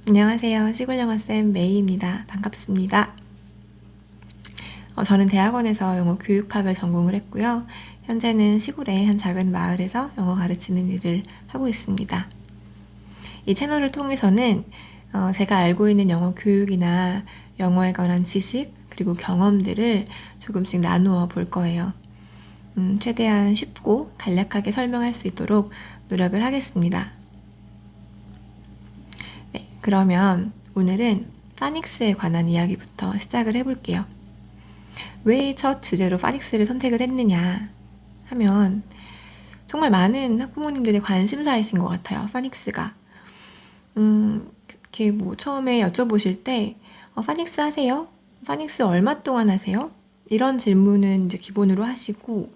안녕하세요. 시골영어쌤 메이입니다. 반갑습니다. 저는 대학원에서 영어 교육학을 전공을 했고요. 현재는 시골의 한 작은 마을에서 영어 가르치는 일을 하고 있습니다. 이 채널을 통해서는 제가 알고 있는 영어 교육이나 영어에 관한 지식 그리고 경험들을 조금씩 나누어 볼 거예요. 최대한 쉽고 간략하게 설명할 수 있도록 노력을 하겠습니다. 네, 그러면 오늘은 파닉스에 관한 이야기부터 시작을 해볼게요. 왜 첫 주제로 파닉스를 선택을 했느냐 하면 정말 많은 학부모님들의 관심사이신 것 같아요. 파닉스가. 이렇게 뭐 처음에 여쭤보실 때 파닉스 하세요? 파닉스 얼마 동안 하세요? 이런 질문은 이제 기본으로 하시고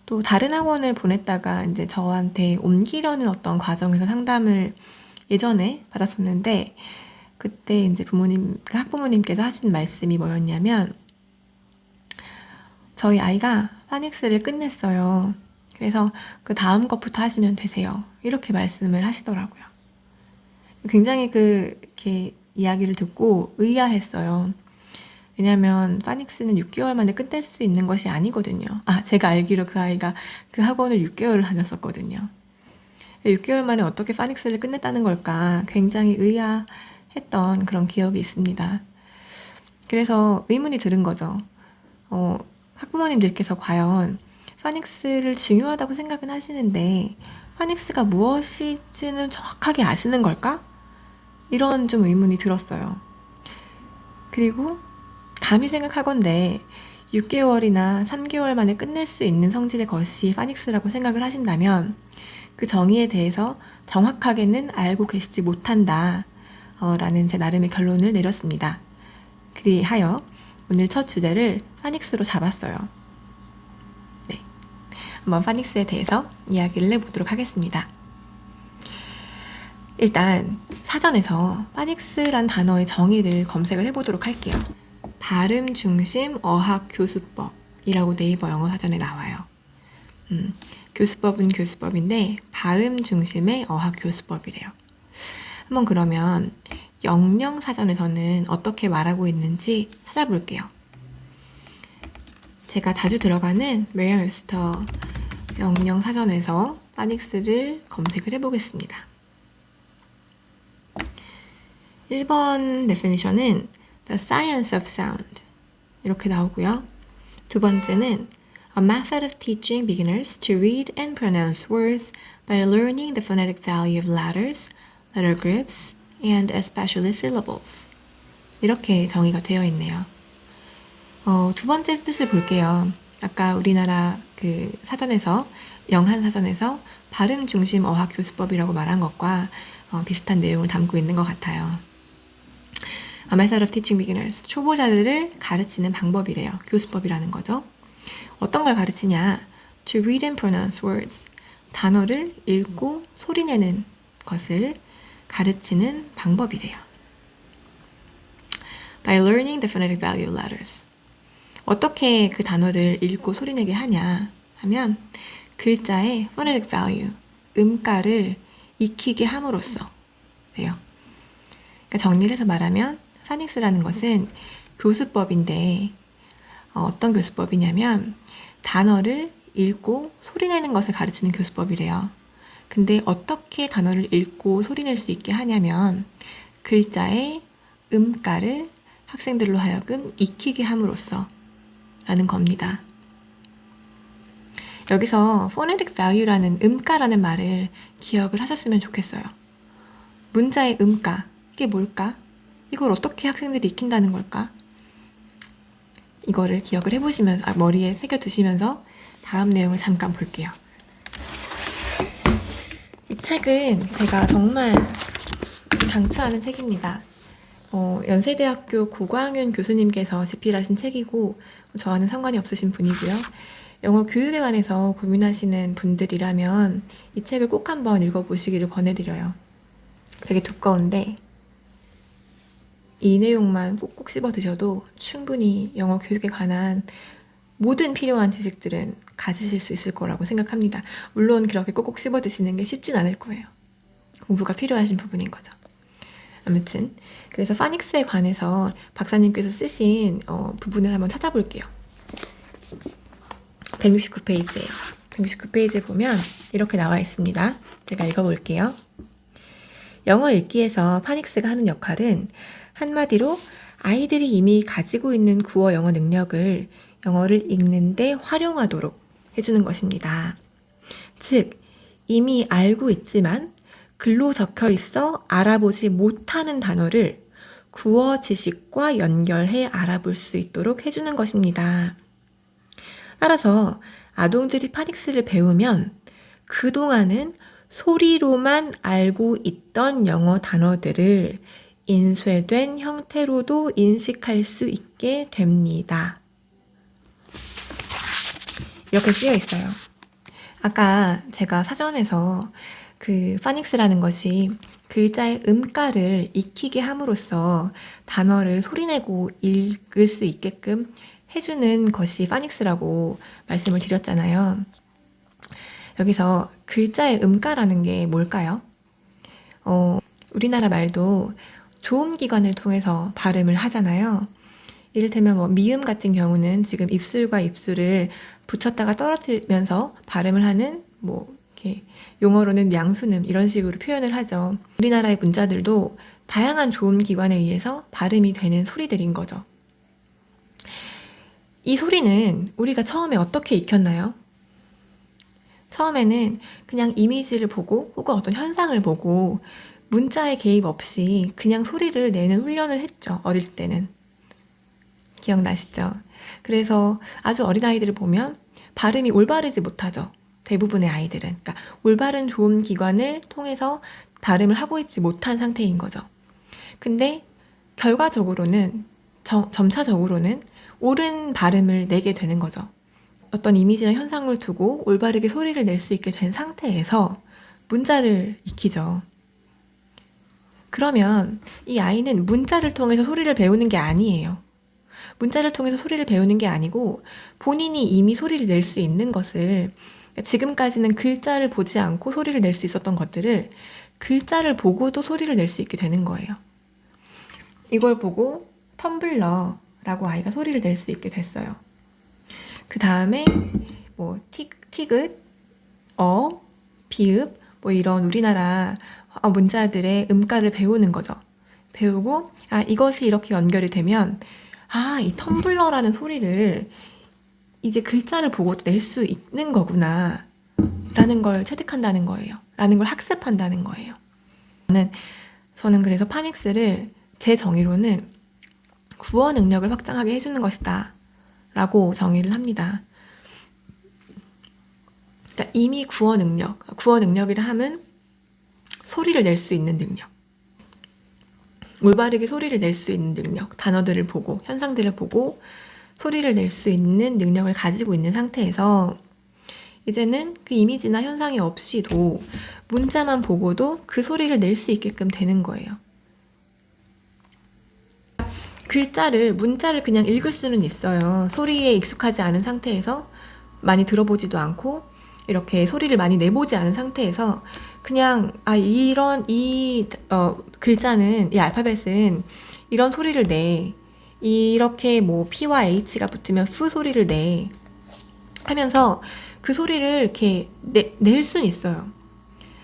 또 다른 학원을 보냈다가 이제 저한테 옮기려는 어떤 과정에서 상담을 예전에 받았었는데 그때 이제 학부모님께서 하신 말씀이 뭐였냐면 저희 아이가 파닉스를 끝냈어요. 그래서 그 다음 것부터 하시면 되세요. 이렇게 말씀을 하시더라고요. 굉장히 이렇게 이야기를 듣고 의아했어요. 왜냐면 파닉스는 6개월 만에 끝낼 수 있는 것이 아니거든요. 제가 알기로 그 아이가 그 학원을 6개월을 다녔었거든요. 6개월 만에 어떻게 파닉스를 끝냈다는 걸까 굉장히 의아했던 그런 기억이 있습니다. 그래서 의문이 들은 거죠. 학부모님들께서 과연 파닉스를 중요하다고 생각은 하시는데 파닉스가 무엇인지는 정확하게 아시는 걸까? 이런 좀 의문이 들었어요. 그리고 감히 생각하건대 6개월이나 3개월 만에 끝낼 수 있는 성질의 것이 파닉스라고 생각을 하신다면 그 정의에 대해서 정확하게는 알고 계시지 못한다 라는 제 나름의 결론을 내렸습니다. 그리하여 오늘 첫 주제를 파닉스로 잡았어요. 네, 한번 파닉스에 대해서 이야기를 해보도록 하겠습니다. 일단 사전에서 파닉스란 단어의 정의를 검색을 해보도록 할게요. 발음 중심 어학 교수법이라고 네이버 영어 사전에 나와요. 교수법은 교수법인데 발음 중심의 어학 교수법이래요. 한번 그러면 영영 사전에서는 어떻게 말하고 있는지 찾아볼게요. 제가 자주 들어가는 메리엄-웹스터 영영 사전에서 파닉스를 검색을 해보겠습니다. 1번 definition은 The Science of Sound 이렇게 나오고요. 두 번째는 A method of teaching beginners to read and pronounce words by learning the phonetic value of letters, letter groups, and especially syllables. 이렇게 정의가 되어 있네요. 두 번째 뜻을 볼게요. 아까 우리나라 그 사전에서 영한 사전에서 발음 중심 어학 교수법이라고 말한 것과 비슷한 내용을 담고 있는 것 같아요. A method of teaching beginners. 초보자들을 가르치는 방법이래요. 교수법이라는 거죠. 어떤 걸 가르치냐? To read and pronounce words. 단어를 읽고 소리내는 것을 가르치는 방법이래요. By learning the phonetic value of letters. 어떻게 그 단어를 읽고 소리내게 하냐 하면 글자의 phonetic value, 음가를 익히게 함으로써 돼요. 그러니까 정리를 해서 말하면 파닉스라는 것은 교수법인데 어떤 교수법이냐면 단어를 읽고 소리내는 것을 가르치는 교수법이래요. 근데 어떻게 단어를 읽고 소리낼 수 있게 하냐면 글자의 음가를 학생들로 하여금 익히게 함으로써 라는 겁니다. 여기서 phonetic value라는 음가라는 말을 기억을 하셨으면 좋겠어요. 문자의 음가, 이게 뭘까? 이걸 어떻게 학생들이 익힌다는 걸까? 이거를 기억을 해보시면서 머리에 새겨두시면서 다음 내용을 잠깐 볼게요. 이 책은 제가 정말 강추하는 책입니다. 연세대학교 고광윤 교수님께서 집필하신 책이고 저와는 상관이 없으신 분이고요. 영어 교육에 관해서 고민하시는 분들이라면 이 책을 꼭 한번 읽어보시기를 권해드려요. 되게 두꺼운데 이 내용만 꼭꼭 씹어 드셔도 충분히 영어 교육에 관한 모든 필요한 지식들은 가지실 수 있을 거라고 생각합니다. 물론 그렇게 꼭꼭 씹어 드시는 게 쉽진 않을 거예요. 공부가 필요하신 부분인 거죠. 아무튼 그래서 파닉스에 관해서 박사님께서 쓰신 부분을 한번 찾아볼게요. 169페이지예요. 169페이지에 보면 이렇게 나와 있습니다. 제가 읽어볼게요. 영어 읽기에서 파닉스가 하는 역할은 한마디로 아이들이 이미 가지고 있는 구어 영어 능력을 영어를 읽는데 활용하도록 해주는 것입니다. 즉, 이미 알고 있지만 글로 적혀 있어 알아보지 못하는 단어를 구어 지식과 연결해 알아볼 수 있도록 해주는 것입니다. 따라서 아동들이 파닉스를 배우면 그동안은 소리로만 알고 있던 영어 단어들을 인쇄된 형태로도 인식할 수 있게 됩니다. 이렇게 쓰여 있어요. 아까 제가 사전에서 그 파닉스라는 것이 글자의 음가를 익히게 함으로써 단어를 소리내고 읽을 수 있게끔 해주는 것이 파닉스라고 말씀을 드렸잖아요. 여기서 글자의 음가라는 게 뭘까요? 우리나라 말도 조음기관을 통해서 발음을 하잖아요. 이를테면 뭐 미음 같은 경우는 지금 입술과 입술을 붙였다가 떨어뜨리면서 발음을 하는 뭐 이렇게 용어로는 양순음 이런 식으로 표현을 하죠. 우리나라의 문자들도 다양한 조음기관에 의해서 발음이 되는 소리들인 거죠. 이 소리는 우리가 처음에 어떻게 익혔나요? 처음에는 그냥 이미지를 보고 혹은 어떤 현상을 보고 문자의 개입 없이 그냥 소리를 내는 훈련을 했죠. 어릴 때는. 기억나시죠? 그래서 아주 어린아이들을 보면 발음이 올바르지 못하죠. 대부분의 아이들은. 그러니까 올바른 조음 기관을 통해서 발음을 하고 있지 못한 상태인 거죠. 근데 결과적으로는 점차적으로는 옳은 발음을 내게 되는 거죠. 어떤 이미지나 현상을 두고 올바르게 소리를 낼 수 있게 된 상태에서 문자를 익히죠. 그러면 이 아이는 문자를 통해서 소리를 배우는 게 아니에요. 문자를 통해서 소리를 배우는 게 아니고 본인이 이미 소리를 낼 수 있는 것을, 지금까지는 글자를 보지 않고 소리를 낼 수 있었던 것들을 글자를 보고도 소리를 낼 수 있게 되는 거예요. 이걸 보고 텀블러라고 아이가 소리를 낼 수 있게 됐어요. 그 다음에 뭐 티귿, 비읍 뭐 이런 우리나라 문자들의 음가를 배우는 거죠. 배우고 이것이 이렇게 연결이 되면 이 텀블러라는 소리를 이제 글자를 보고 낼 수 있는 거구나 라는 걸 체득한다는 거예요. 라는 걸 학습한다는 거예요. 저는 그래서 파닉스를 제 정의로는 구어 능력을 확장하게 해주는 것이다 라고 정의를 합니다. 그러니까 이미 구어 능력이라 하면 소리를 낼 수 있는 능력, 올바르게 소리를 낼 수 있는 능력, 단어들을 보고 현상들을 보고 소리를 낼 수 있는 능력을 가지고 있는 상태에서 이제는 그 이미지나 현상이 없이도 문자만 보고도 그 소리를 낼 수 있게끔 되는 거예요. 문자를 그냥 읽을 수는 있어요. 소리에 익숙하지 않은 상태에서 많이 들어보지도 않고 이렇게 소리를 많이 내보지 않은 상태에서 그냥 글자는, 이 알파벳은 이런 소리를 내, 이렇게 뭐 P와 H가 붙으면 F 소리를 내 하면서 그 소리를 이렇게 낼 수는 있어요.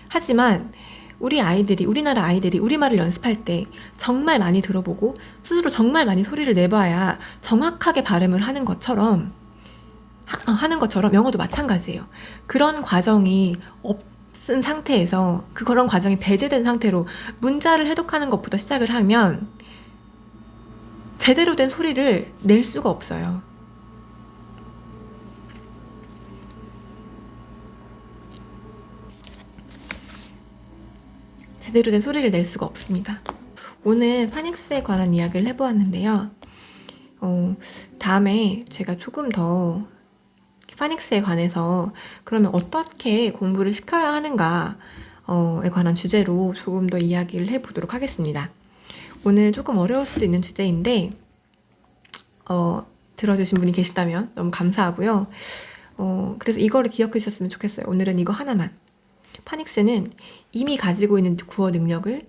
하지만 우리나라 아이들이 우리말을 연습할 때 정말 많이 들어보고 스스로 정말 많이 소리를 내봐야 정확하게 발음을 하는 것처럼 영어도 마찬가지예요. 그런 과정이 없은 상태에서 그런 과정이 배제된 상태로 문자를 해독하는 것부터 시작을 하면 제대로 된 소리를 낼 수가 없어요. 제대로 된 소리를 낼 수가 없습니다. 오늘 파닉스에 관한 이야기를 해보았는데요. 다음에 제가 조금 더 파닉스에 관해서 그러면 어떻게 공부를 시켜야 하는가에 관한 주제로 조금 더 이야기를 해보도록 하겠습니다. 오늘 조금 어려울 수도 있는 주제인데 들어주신 분이 계시다면 너무 감사하고요. 그래서 이거를 기억해 주셨으면 좋겠어요. 오늘은 이거 하나만. 파닉스는 이미 가지고 있는 구어 능력을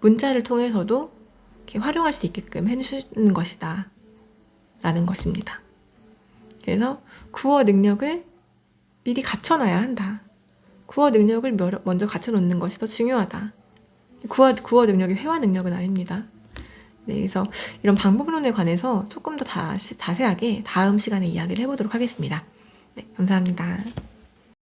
문자를 통해서도 이렇게 활용할 수 있게끔 해주는 것이다 라는 것입니다. 그래서 구어 능력을 미리 갖춰놔야 한다. 구어 능력을 먼저 갖춰놓는 것이 더 중요하다. 구어 능력이 회화 능력은 아닙니다. 네, 그래서 이런 방법론에 관해서 조금 더 자세하게 다음 시간에 이야기를 해보도록 하겠습니다. 네, 감사합니다.